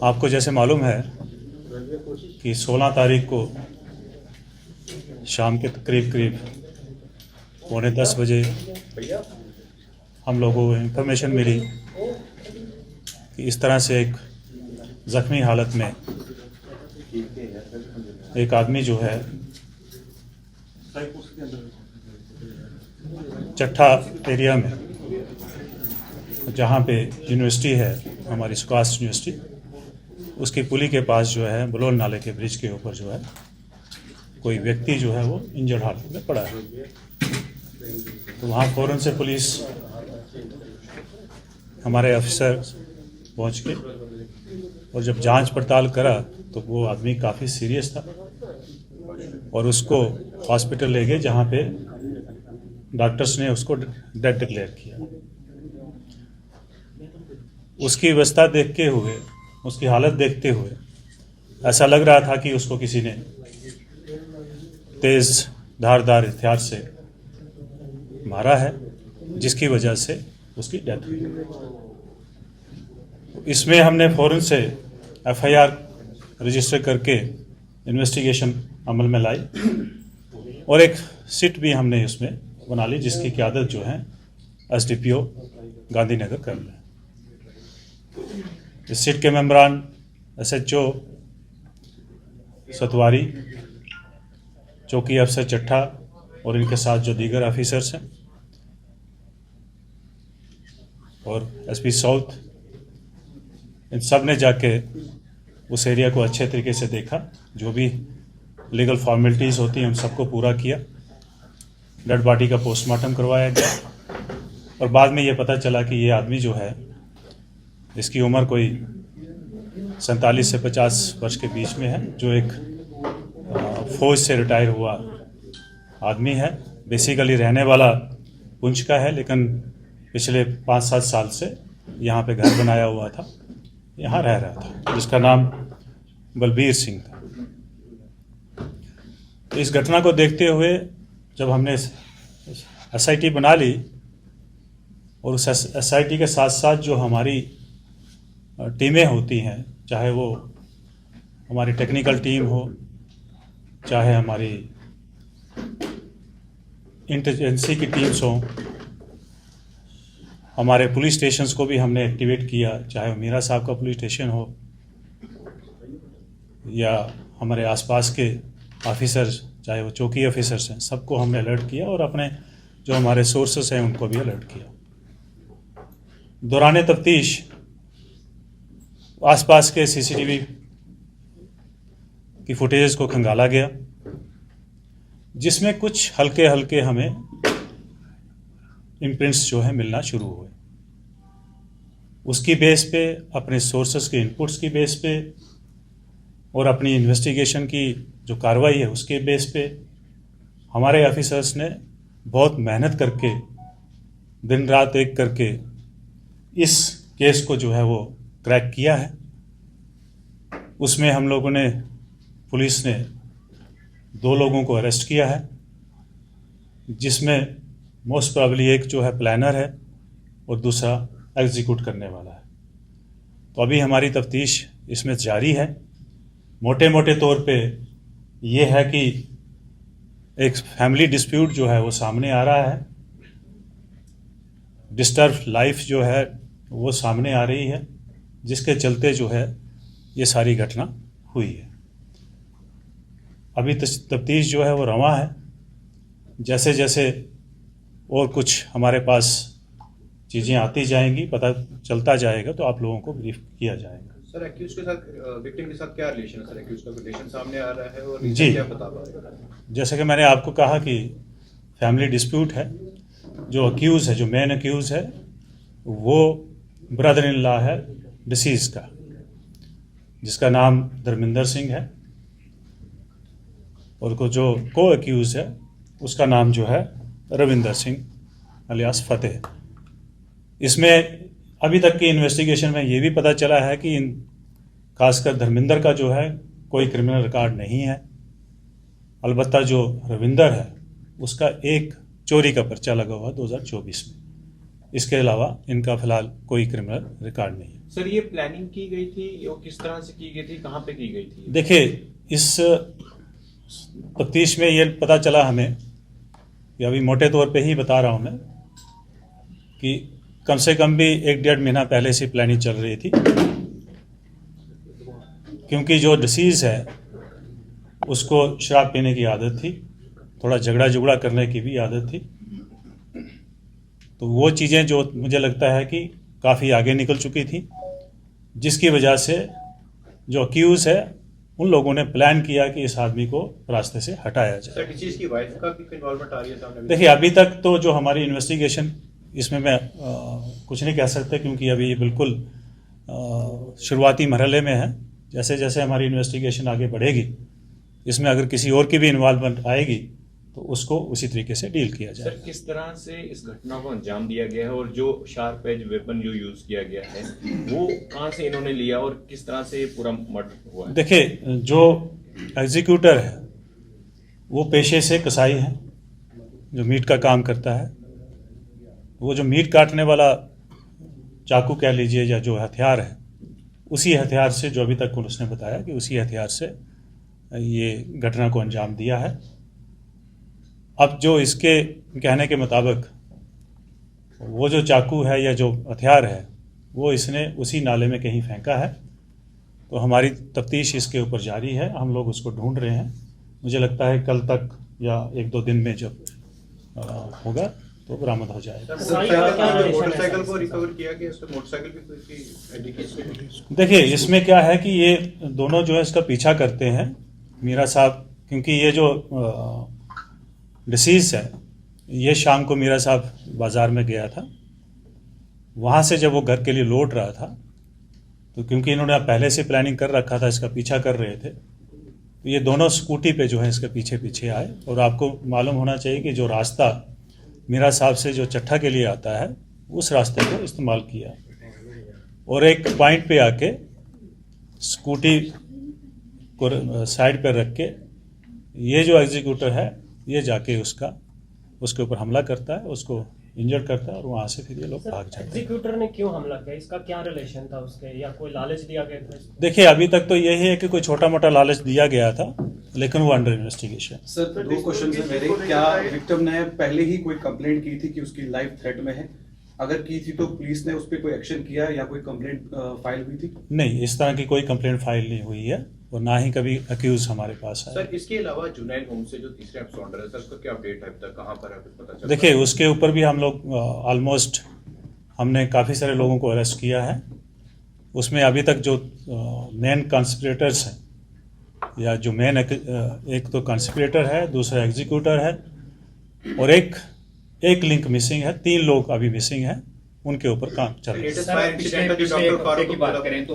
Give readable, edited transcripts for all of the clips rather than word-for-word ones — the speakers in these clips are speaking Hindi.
आपको जैसे मालूम है कि 16 तारीख को शाम के करीब 9:45 बजे हम लोगों को इन्फॉर्मेशन मिली कि इस तरह से एक ज़ख्मी हालत में एक आदमी जो है चट्ठा एरिया में, जहाँ पे यूनिवर्सिटी है हमारी सुकास यूनिवर्सिटी, उसकी पुली के पास जो है बलोल नाले के ब्रिज के ऊपर जो है कोई व्यक्ति जो है वो इंजर्ड हालत में पड़ा है। तो वहाँ फ़ौरन से पुलिस, हमारे ऑफिसर पहुँच के और जब जांच पड़ताल करा तो वो आदमी काफ़ी सीरियस था और उसको हॉस्पिटल ले गए, जहाँ पे डॉक्टर्स ने उसको डेड डिक्लेयर किया। उसकी अवस्था देखते हुए, उसकी हालत देखते हुए ऐसा लग रहा था कि उसको किसी ने तेज़ धारदार हथियार से मारा है, जिसकी वजह से उसकी डेथ हुई। इसमें हमने फ़ौरन से FIR रजिस्टर करके इन्वेस्टिगेशन अमल में लाई और एक सिट भी हमने उसमें बना ली, जिसकी क़यादत जो है SDPO गांधीनगर कर रहे हैं। इस सिट के मेंबरान SHO सतवारी, चौकी अफसर चट्ठा और इनके साथ जो दीगर ऑफिसर्स हैं और SP साउथ, इन सब ने जाके उस एरिया को अच्छे तरीके से देखा, जो भी लीगल फॉर्मेलिटीज़ होती हैं उन सबको पूरा किया। डेड बॉडी का पोस्टमार्टम करवाया गया और बाद में ये पता चला कि ये आदमी जो है, इसकी उम्र कोई 47 से 50 वर्ष के बीच में है, जो एक फौज से रिटायर हुआ आदमी है। बेसिकली रहने वाला पुंछ का है, लेकिन पिछले 5-7 साल से यहाँ पे घर बनाया हुआ था, यहाँ रह रहा था, जिसका नाम बलबीर सिंह था। तो इस घटना को देखते हुए जब हमने SIT बना ली और उस SIT के साथ साथ जो हमारी टीमें होती हैं, चाहे वो हमारी टेक्निकल टीम हो, चाहे हमारी इंटेलिजेंसी की टीम्स हों, हमारे पुलिस स्टेशंस को भी हमने एक्टिवेट किया, चाहे वो मीरा साहब का पुलिस स्टेशन हो या हमारे आसपास के ऑफिसर्स, चाहे वो चौकी ऑफिसर्स हैं, सबको हमने अलर्ट किया और अपने जो हमारे सोर्सेस हैं उनको भी अलर्ट किया। दौरान तफ्तीश आसपास के CCTV की फुटेज को खंगाला गया, जिसमें कुछ हल्के हल्के हमें इम्प्रिंट्स जो है मिलना शुरू हुए। उसकी बेस पे, अपने सोर्सेस के इनपुट्स की बेस पे और अपनी इन्वेस्टिगेशन की जो कार्रवाई है उसके बेस पे हमारे ऑफिसर्स ने बहुत मेहनत करके, दिन रात एक करके इस केस को जो है वो क्रैक किया है। उसमें हम लोगों ने, पुलिस ने 2 लोगों को अरेस्ट किया है, जिसमें मोस्ट प्रॉब्ली एक जो है प्लानर है और दूसरा एग्जीक्यूट करने वाला है। तो अभी हमारी तफ्तीश इसमें जारी है। मोटे मोटे तौर पे ये है कि एक फैमिली डिस्प्यूट जो है वो सामने आ रहा है, डिस्टर्ब लाइफ जो है वो सामने आ रही है, जिसके चलते जो है ये सारी घटना हुई है। अभी तफ्तीश जो है वो रवां है। जैसे जैसे और कुछ हमारे पास चीज़ें आती जाएंगी, पता चलता जाएगा, तो आप लोगों को ब्रीफ किया जाएगा। सर, एक्यूज के साथ, विक्टिम के साथ क्या रिलेशन है सर? एक्यूज का रिलेशन सामने आ रहा है और जी, क्या बता पा रहे हैं? जैसे कि मैंने आपको कहा कि फैमिली डिस्प्यूट है। जो अक्यूज़ है, जो मेन अक्यूज़ है, वो ब्रदर इन लॉ है डिसीज का, जिसका नाम धर्मिंदर सिंह है, और को जो को अक्यूज़ है उसका नाम जो है रविंदर सिंह अलियास फतेह। इसमें अभी तक की इन्वेस्टिगेशन में ये भी पता चला है कि खासकर धर्मिंदर का जो है कोई क्रिमिनल रिकॉर्ड नहीं है। अलबत्ता जो रविंदर है उसका एक चोरी का पर्चा लगा हुआ 2024 में। इसके अलावा इनका फिलहाल कोई क्रिमिनल रिकॉर्ड नहीं है। सर, ये प्लानिंग की गई थी और किस तरह से की गई थी, कहाँ पे की गई थी? देखिए, इस तफ्तीश में ये पता चला हमें कि अभी मोटे तौर पे ही बता रहा हूँ मैं कि कम से कम भी 1-1.5 महीना पहले से प्लानिंग चल रही थी, क्योंकि जो डिसीज़ है उसको शराब पीने की आदत थी, थोड़ा झगड़ा जुगड़ा करने की भी आदत थी। तो वो चीज़ें जो मुझे लगता है कि काफ़ी आगे निकल चुकी थी, जिसकी वजह से जो अक्यूज़ है उन लोगों ने प्लान किया कि इस आदमी को रास्ते से हटाया जाए। सर, डिसीज की वाइफ का भी इन्वॉल्वमेंट आ रही है सामने? देखिए, अभी तक तो जो हमारी इन्वेस्टिगेशन, इसमें मैं कुछ नहीं कह सकता, क्योंकि अभी ये बिल्कुल शुरुआती मरहले में है। जैसे जैसे हमारी इन्वेस्टिगेशन आगे बढ़ेगी, इसमें अगर किसी और की भी इन्वॉल्वमेंट आएगी तो उसको उसी तरीके से डील किया जाए। सर, किस तरह से इस घटना को अंजाम दिया गया है और जो शार्प एज वेपन जो यूज किया गया है वो कहां से इन्होंने लिया और किस तरह से पूरा मर्डर हुआ है? देखिए, जो एग्जीक्यूटर है वो पेशे से कसाई है, जो मीट का काम करता है। वो जो मीट काटने वाला चाकू कह लीजिए या जो हथियार है, उसी हथियार से, जो अभी तक पुलिस ने बताया कि उसी हथियार से ये घटना को अंजाम दिया है। अब जो इसके कहने के मुताबिक वो जो चाकू है या जो हथियार है वो इसने उसी नाले में कहीं फेंका है। तो हमारी तफ्तीश इसके ऊपर जारी है, हम लोग उसको ढूंढ रहे हैं। मुझे लगता है कल तक या 1-2 दिन में जब होगा तो बरामद हो जाएगा। मोटरसाइकिल को रिकवर किया गया, मोटरसाइकिल भी देखिए, इसमें क्या है कि ये दोनों जो है इसका पीछा करते हैं, मीरा साहब, क्योंकि ये जो डिसीज़ है ये शाम को मीरा साहब बाज़ार में गया था। वहाँ से जब वो घर के लिए लौट रहा था तो क्योंकि इन्होंने पहले से प्लानिंग कर रखा था, इसका पीछा कर रहे थे, तो ये दोनों स्कूटी पे जो है इसके पीछे पीछे आए। और आपको मालूम होना चाहिए कि जो रास्ता मीरा साहब से जो चट्ठा के लिए आता है उस रास्ते को इस्तेमाल किया, और एक पॉइंट पे आके स्कूटी को साइड पर रख के ये जो एग्जीक्यूटर है ये जाके उसके ऊपर हमला करता है, उसको इंजर्ड करता है, और वहाँ से फिर ये लोग भाग जाते हैं। एग्जीक्यूटर ने क्यों हमला किया? इसका क्या रिलेशन था उसके, या कोई लालच दिया गया था? देखिए, अभी तक तो यही है कि कोई छोटा मोटा लालच दिया गया था, लेकिन वो अंडर इन्वेस्टिगेशन। सर, 2 क्वेश्चन है मेरे। क्या विक्टिम ने पहले ही कोई कंप्लेंट की थी कि उसकी लाइफ थ्रेट में है? अगर की थी तो पुलिस ने उस पर कोई एक्शन किया या कोई कंप्लेंट फाइल हुई थी? नहीं, इस तरह की कोई कंप्लेंट फाइल नहीं हुई है, और ना ही कभी अक्यूज हमारे पास है। सर, इसके अलावा जुनैन होम से जो तीसरा एब्सकॉन्डर है सर, उसका क्या अपडेट है अब तक, कहां पर है, कुछ पता चला? देखिए, उसके ऊपर भी हम लोग ऑलमोस्ट हमने काफ़ी सारे लोगों को अरेस्ट किया है। उसमें अभी तक जो मेन कॉन्स्पिरेटर्स हैं, या जो मेन एक तो कॉन्स्पिरेटर है, दूसरा एग्जीक्यूटर है, और एक लिंक मिसिंग है। 3 लोग अभी मिसिंग हैं, उनके ऊपर काम चल रहा है। पिछले की बात करें तो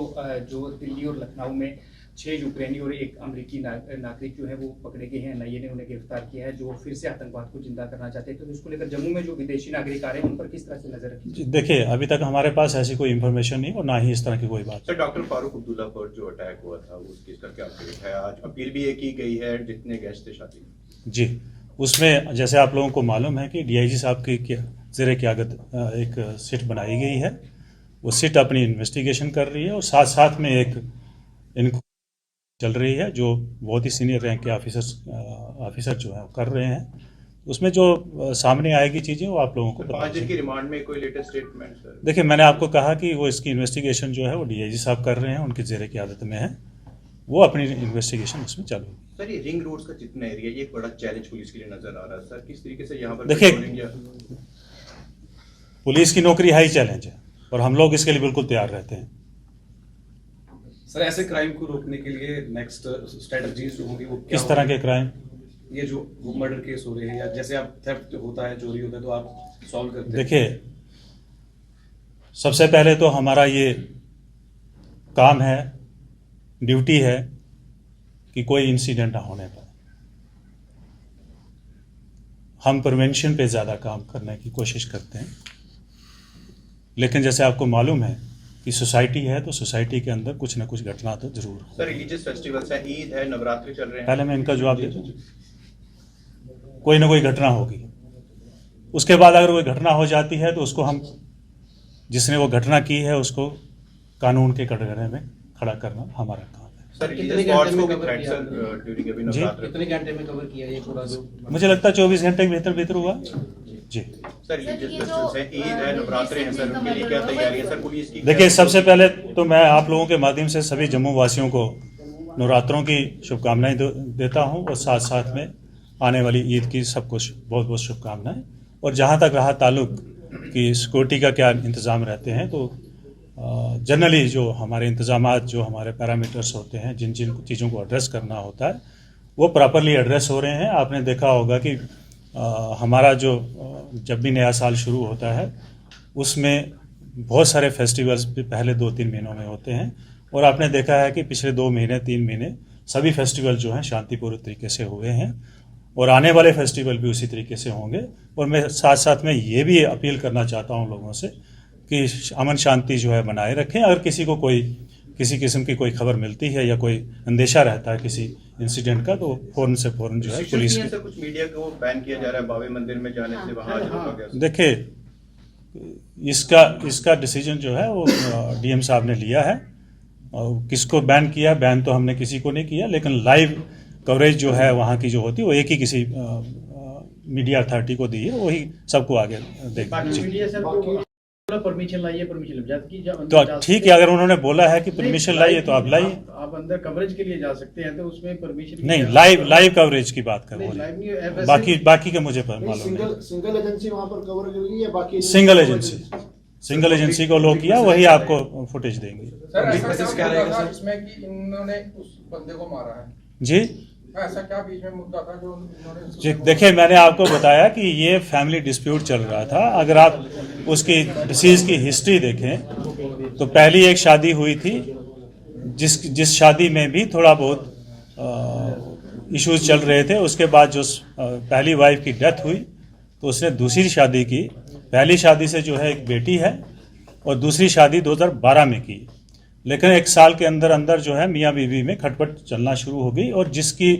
जो दिल्ली और लखनऊ में 6 यूक्रेनी और 1 अमेरिकी नागरिक जो है वो पकड़े गए हैं, एनआईए ने उन्हें गिरफ्तार किया है, जो फिर से आतंकवाद को जिंदा करना चाहते हैं। तो इसको लेकर जम्मू में जो विदेशी नागरिक आ रहे हैं उन पर किस तरह से नजर रखी? देखिए, अभी तक हमारे पास ऐसी कोई इन्फॉर्मेशन नहीं, और ना ही इस तरह की कोई बात। सर, डॉक्टर फारूक अब्दुल्ला पर जो अटैक हुआ था उस केस का क्या अपडेट है? आज अपील भी एक की गई है, जितने गेस्ट थे शादी में। जी, उसमें जैसे आप लोगों को मालूम है कि डीआईजी साहब की ज़ेरे क़यादत एक सिट बनाई गई है। वो सिट अपनी इन्वेस्टिगेशन कर रही है, और साथ साथ में एक इनको चल रही है जो बहुत ही सीनियर रैंक के ऑफिसर जो है कर रहे हैं। उसमें जो सामने आएगी चीज़ें वो आप लोगों को 5 दिन की रिमांड में कोई लेटेस्ट स्टेटमेंट सर? देखिए, मैंने आपको कहा कि वो इसकी इन्वेस्टिगेशन जो है वो डीआईजी साहब कर रहे हैं, उनकी ज़ेरे क़यादत में है, वो अपनी इन्वेस्टिगेशन उसमें चालू। सर, ये रिंग रोड्स का जितना एरिया, ये एक बड़ा चैलेंज पुलिस के लिए नजर आ रहा है सर। किस तरीके से यहाँ पर देखिए, पुलिस की नौकरी हाई चैलेंज है, और हम लोग इसके लिए बिल्कुल तैयार रहते हैं। सर, ऐसे क्राइम को रोकने के लिए नेक्स्ट स्ट्रेटजीज जो होंगी वो क्या? किस तरह के क्राइम? ये जो मर्डर केस हो रहे हैं, या जैसे आप थेफ्ट होता है, चोरी होता है, तो आप सॉल्व करते हैं। देखिए, सबसे पहले तो हमारा ये काम है, ड्यूटी है कि कोई इंसिडेंट ना होने पाए। हम प्रिवेंशन पे ज़्यादा काम करने की कोशिश करते हैं, लेकिन जैसे आपको मालूम है कि सोसाइटी है, तो सोसाइटी के अंदर कुछ ना कुछ घटना तो जरूर हो। सर, रिलीजियस फेस्टिवल्स है, ईद है, नवरात्रि चल रहे हैं। पहले मैं इनका जवाब दे दूं। कोई ना कोई घटना होगी, उसके बाद अगर कोई घटना हो जाती है तो उसको हम जिसने वो घटना की है उसको कानून के कटघरे में खड़ा करना हमारा काम है। सर कितने ये स्पॉट्स घंटे को में भी cover थ्रेट किया? सर ड्यूरिंग अभी जी? नवरात्र कितने घंटे में कवर किया ये पूरा जो मुझे लगता है 24 घंटे के भीतर हुआ जी। सर ये जिस तरह से ईद है नवरात्रे हैं सर उनके लिए क्या तैयारी है सर पुलिस की? देखिए, सबसे पहले तो मैं आप लोगों के माध्यम से सभी जम्मू वासियों को नवरात्रों की शुभकामनाएं देता हूं और साथ साथ में आने वाली ईद की सबको बहुत बहुत शुभकामनाएं। और जहां तक रहा ताल्लुक कि सिक्योरिटी का क्या इंतज़ाम रहते हैं, तो जनरली जो हमारे इंतज़ामात, जो हमारे पैरामीटर्स होते हैं, जिन जिन चीज़ों को एड्रेस करना होता है वो प्रॉपरली एड्रेस हो रहे हैं। आपने देखा होगा कि हमारा जो जब भी नया साल शुरू होता है उसमें बहुत सारे फेस्टिवल्स भी पहले 2-3 महीनों में होते हैं, और आपने देखा है कि पिछले 2 महीने 3 महीने सभी फेस्टिवल जो हैं शांतिपूर्ण तरीके से हुए हैं, और आने वाले फेस्टिवल भी उसी तरीके से होंगे। और मैं साथ साथ में ये भी अपील करना चाहता हूँ लोगों से कि अमन शांति जो है बनाए रखें। अगर किसी को किसी किस्म की कोई खबर मिलती है या कोई अंदेशा रहता है किसी इंसिडेंट का, तो फौरन से फौरन जो है पुलिस सर कुछ मीडिया को बैन किया जा रहा है बावे मंदिर में जाने से, वहाँ रोका गया। देखिए, इसका डिसीजन जो है वो डीएम साहब ने लिया है। और किसको बैन किया, बैन तो हमने किसी को नहीं किया, लेकिन लाइव कवरेज जो है वहाँ की जो होती है वो एक ही किसी मीडिया अथॉरिटी को दी है, वही सबको आगे देगी। परमिशन लाइए, परमिशन जबकि तो ठीक है, अगर उन्होंने बोला है कि परमिशन लाइए तो आप लाइए। आप अंदर कवरेज के लिए जा सकते हैं, तो उसमें परमिशन नहीं, लाइव कवरेज की बात कर रहे हैं, बाकी का मुझे मालूम नहीं। सिंगल एजेंसी वहां पर कवर करेगी या बाकी? सिंगल एजेंसी को लो किया, वही आपको फुटेज देंगे। इसमें कि इन्होंने उस बंदे को मारा है जी, ऐसा क्या बीच में मुद्दा था जो उन्होंने? जी देखिए, मैंने आपको बताया कि ये फैमिली डिस्प्यूट चल रहा था। अगर आप उसकी डिसीज की हिस्ट्री देखें तो पहली एक शादी हुई थी जिस शादी में भी थोड़ा बहुत इश्यूज चल रहे थे। उसके बाद जो पहली वाइफ की डेथ हुई तो उसने दूसरी शादी की। पहली शादी से जो है एक बेटी है और दूसरी शादी 2012 में की, लेकिन 1 साल के अंदर अंदर जो है मियाँ बीवी में खटपट चलना शुरू हो गई, और जिसकी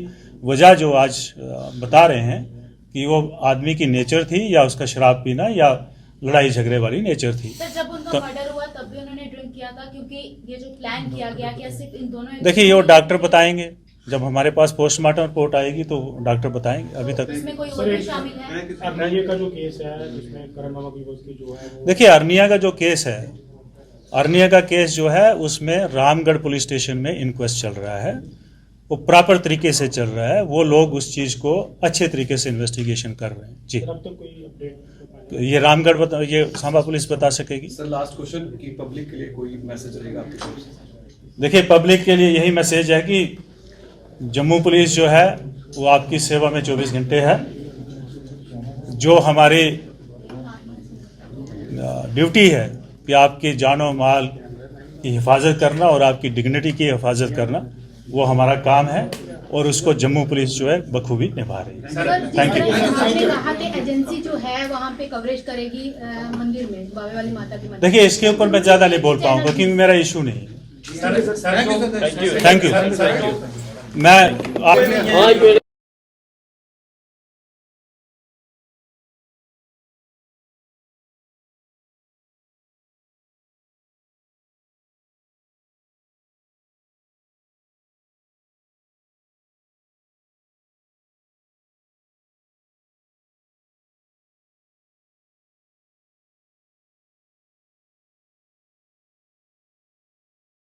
वजह जो आज बता रहे हैं कि वो आदमी की नेचर थी या उसका शराब पीना या लड़ाई झगड़े वाली नेचर थी। सर, जब उनका मर्डर हुआ तब भी उन्होंने ड्रिंक किया था, क्योंकि ये जो प्लान किया गया कि सिर्फ इन दोनों, देखिए ये वो डॉक्टर बताएंगे, जब हमारे पास पोस्टमार्टम रिपोर्ट आएगी तो डॉक्टर बताएंगे। अभी तक इसमें कोई और भी शामिल है? अर्निया का जो केस है जिसमें करण बाबा की उसकी जो है वो, देखिए, अर्निया का जो केस है, अर्निया का केस जो है उसमें रामगढ़ पुलिस स्टेशन में इंक्वेस्ट चल रहा है, वो प्रॉपर तरीके से चल रहा है। वो लोग उस चीज़ को अच्छे तरीके से इन्वेस्टिगेशन कर रहे हैं। जी, अब तक कोई अपडेट? ये रामगढ़ ये सांबा पुलिस बता सकेगी। सर लास्ट क्वेश्चन कि पब्लिक के लिए कोई मैसेज रहेगा आपकी तरफ से? देखिए, पब्लिक के लिए यही मैसेज है कि जम्मू पुलिस जो है वो आपकी सेवा में 24 घंटे है। जो हमारी ड्यूटी है कि आपकी जान और माल की हिफाजत करना और आपकी डिग्निटी की हिफाजत करना, वो हमारा काम है, और उसको जम्मू पुलिस जो है बखूबी निभा रही है। Thank you. आपने कहा कि एजेंसी जो है वहाँ पे कवरेज करेगी मंदिर में, बाबे वाली माता के मंदिर। देखिए, इसके ऊपर मैं ज़्यादा नहीं बोल पाऊंगा क्योंकि मेरा इशू नहीं है। Thank you. मैं